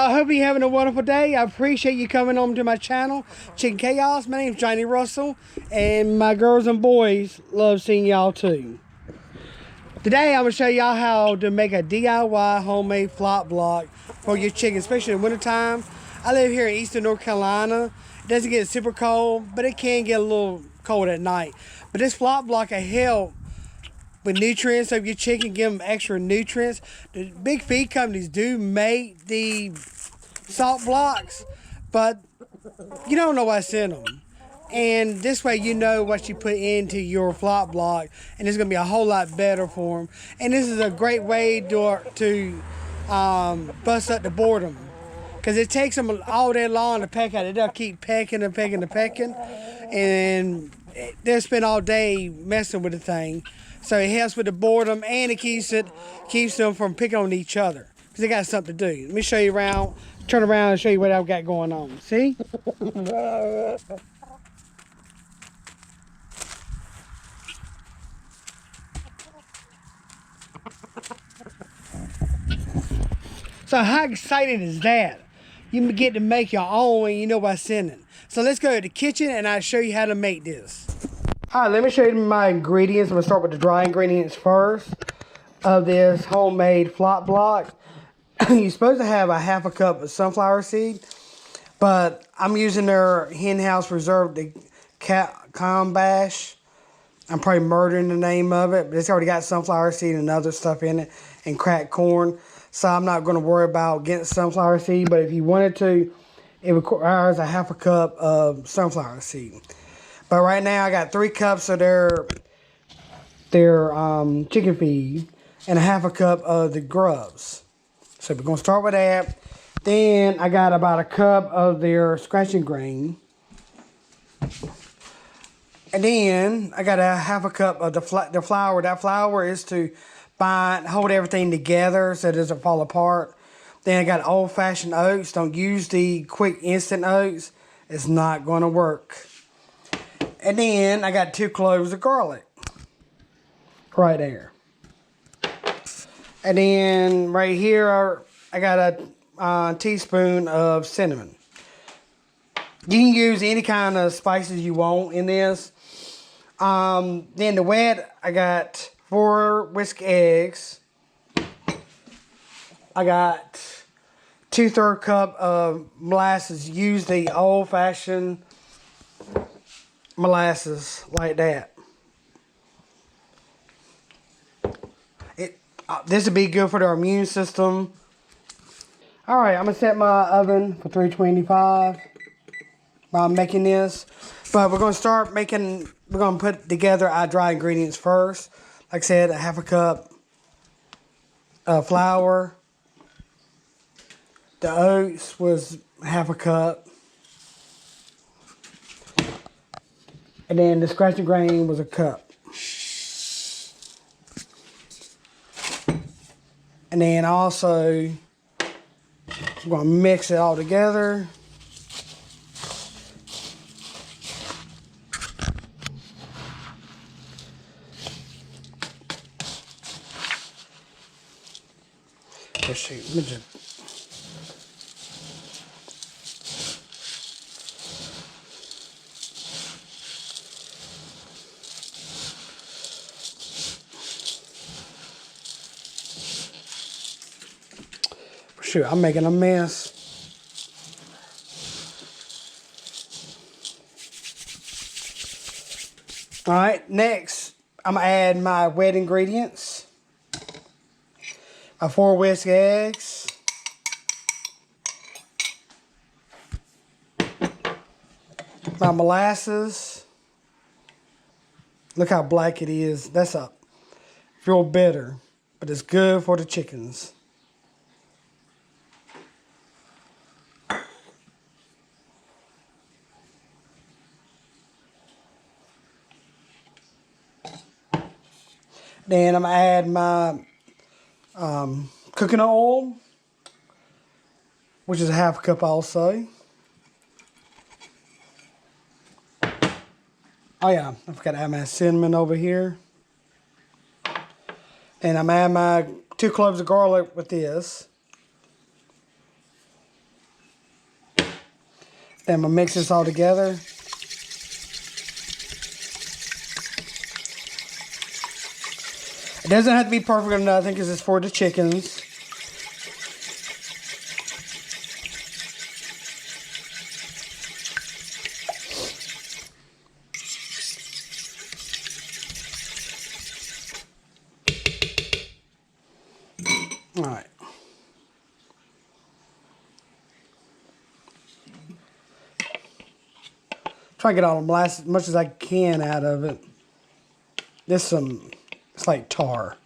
I hope you're having a wonderful day. I appreciate you coming on to my channel, Chicken Chaos. My name's Johnny Russell, and my girls and boys love seeing y'all too. Today I'm going to show y'all how to make a DIY homemade flop block for your chicken, especially in wintertime. I live here in eastern North Carolina. It doesn't get super cold, but it can get a little cold at night. But this flop block will help with nutrients of your chicken, give them extra nutrients. The big feed companies do make the salt blocks, but you don't know what's in them. And this way you know what you put into your flop block, and it's going to be a whole lot better for them. And this is a great way to bust up the boredom, because it takes them all day long to peck at it. They'll keep pecking and pecking and pecking, and they'll spend all day messing with the thing. So it helps with the boredom, and it keeps them from picking on each other, because they got something to do. Let me show you around, turn around and show you what I've got going on. See? So how exciting is that? You get to make your own and you know what's in it. So let's go to the kitchen and I'll show you how to make this. All right, let me show you my ingredients. I'm gonna start with the dry ingredients first of this homemade flop block. You're supposed to have a half a cup of sunflower seed, but I'm using their hen house reserve, the Combash. I'm probably murdering the name of it, but it's already got sunflower seed and other stuff in it and cracked corn. So I'm not going to worry about getting sunflower seed, but if you wanted to, it requires a half a cup of sunflower seed. But right now I got 3 cups of their chicken feed and a half a cup of the grubs. So we're going to start with that. Then I got about a cup of their scratching grain. And then I got a half a cup of the flour. That flour is to hold everything together so it doesn't fall apart. Then I got old-fashioned oats. Don't use the quick instant oats. It's not going to work. And then I got 2 cloves of garlic. Right there. And then right here I got a teaspoon of cinnamon. You can use any kind of spices you want in this. Then the wet, I got 4 whisked eggs. I got 2/3 cup of molasses. Use the old-fashioned molasses like that. This would be good for their immune system. All right, I'm gonna set my oven for 325 while I'm making this. But we're gonna start making. We're gonna put together our dry ingredients first. Like I said, a half a cup of flour. The oats was half a cup. And then the scratching grain was a cup. And then also, I'm gonna mix it all together. Let's see, let me just. Shoot, I'm making a mess. All right, next, I'm gonna add my wet ingredients. My 4 whisked eggs. My molasses. Look how black it is. That's real bitter, but it's good for the chickens. Then I'm gonna add my cooking oil, which is a half a cup also. Oh yeah, I forgot to add my cinnamon over here. And I'm adding my 2 cloves of garlic with this. Then I'm going to mix this all together. It doesn't have to be perfect or nothing because it's for the chickens. All right. Try to get all the molasses as much as I can out of it. It's like tar.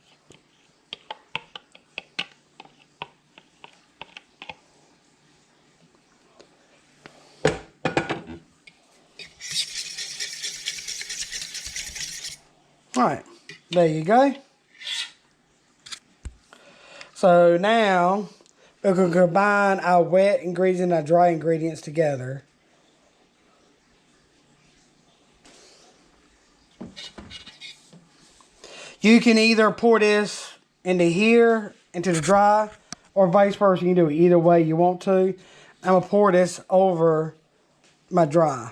All right, there you go. So now we're going to combine our wet ingredients and our dry ingredients together. You can either pour this into here, into the dry, or vice versa. You can do it either way you want to. I'm going to pour this over my dry.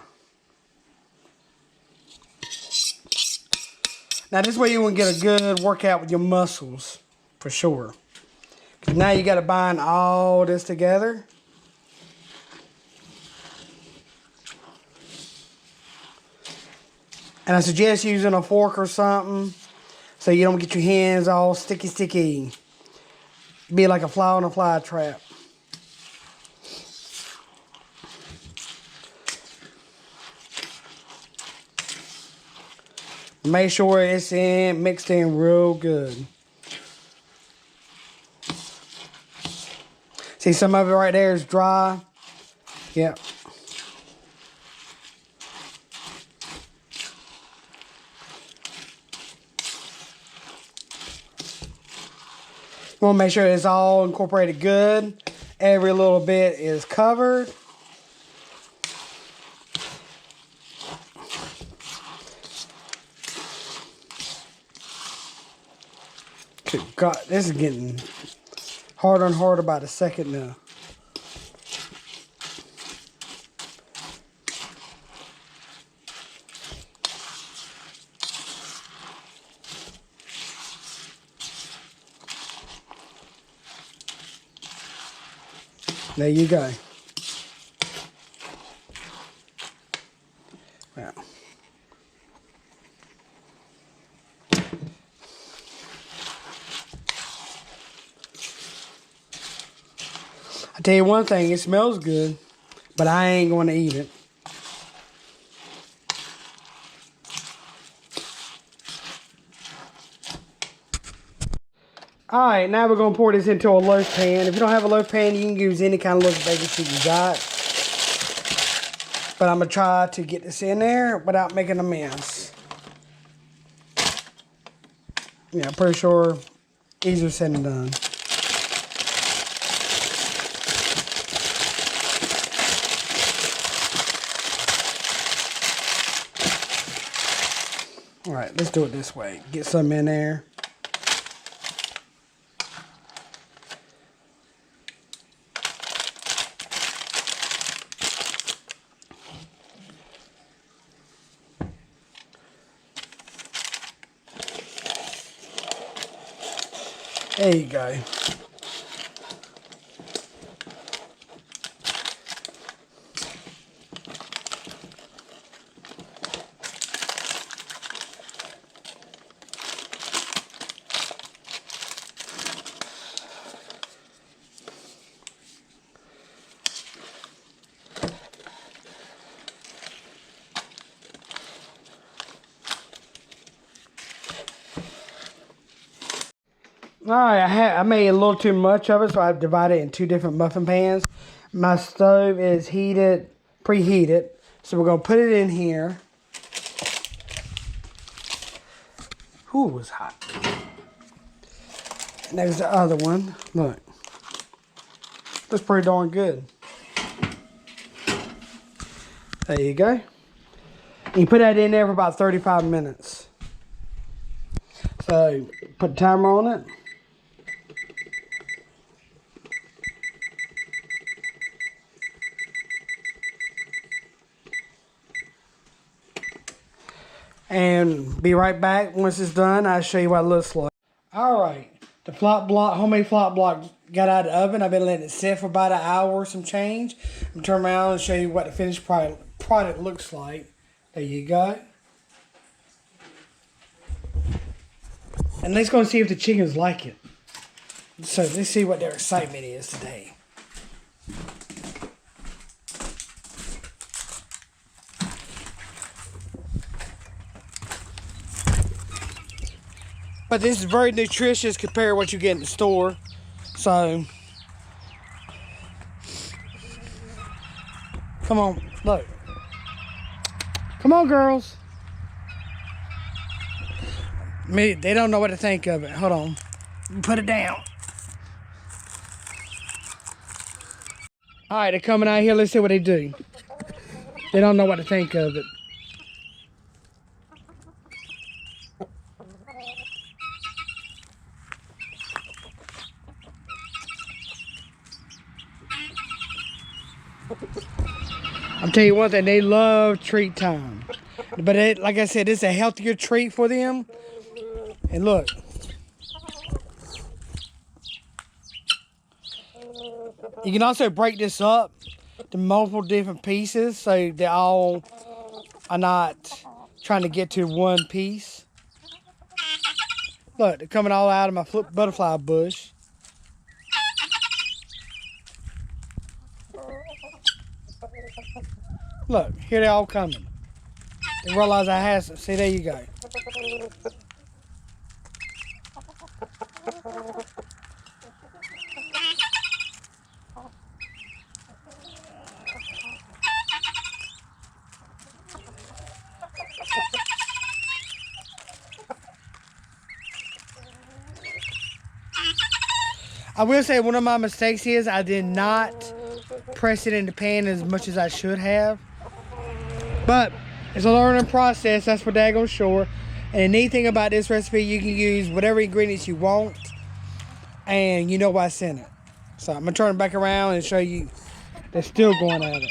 Now this way you will get a good workout with your muscles, for sure. Because now you got to bind all this together. And I suggest using a fork or something so you don't get your hands all sticky. Be like a fly on a fly trap. Make sure it's mixed in real good. See, some of it right there is dry. Yep. You want to make sure it's all incorporated good. Every little bit is covered. Good God, this is getting harder and harder by the second now. There you go. Wow. I tell you one thing, it smells good, but I ain't going to eat it. Alright, now we're going to pour this into a loaf pan. If you don't have a loaf pan, you can use any kind of loaf baking sheet you got. But I'm going to try to get this in there without making a mess. Yeah, I'm pretty sure easier said than done. Alright, let's do it this way. Get some in there. There you go. Alright, I made a little too much of it, so I've divided it in two different muffin pans. My stove is preheated, so we're going to put it in here. Ooh, it was hot. And there's the other one. Look. Looks pretty darn good. There you go. You put that in there for about 35 minutes. So, put the timer on it. and be right back. Once it's done, I'll show you what it looks like. Alright, the homemade flop block got out of the oven. I've been letting it sit for about an hour or some change. I'm going to turn around and show you what the finished product looks like. There you go. And let's go and see if the chickens like it. So let's see what their excitement is today. But this is very nutritious compared to what you get in the store. So, come on, look. Come on, girls. They don't know what to think of it. Hold on. Put it down. All right, they're coming out here. Let's see what they do. They don't know what to think of it. I'm telling you one thing, they love treat time. But like I said, it's a healthier treat for them. And look. You can also break this up to multiple different pieces so they all are not trying to get to one piece. Look, they're coming all out of my butterfly bush. Look, here they all coming. They realize I had some. See, there you go. I will say one of my mistakes is I did not press it in the pan as much as I should have. But it's a learning process, that's for daggone sure. And the neat thing about this recipe, you can use whatever ingredients you want and you know what's in it. So I'm gonna turn it back around and show you they're still going at it.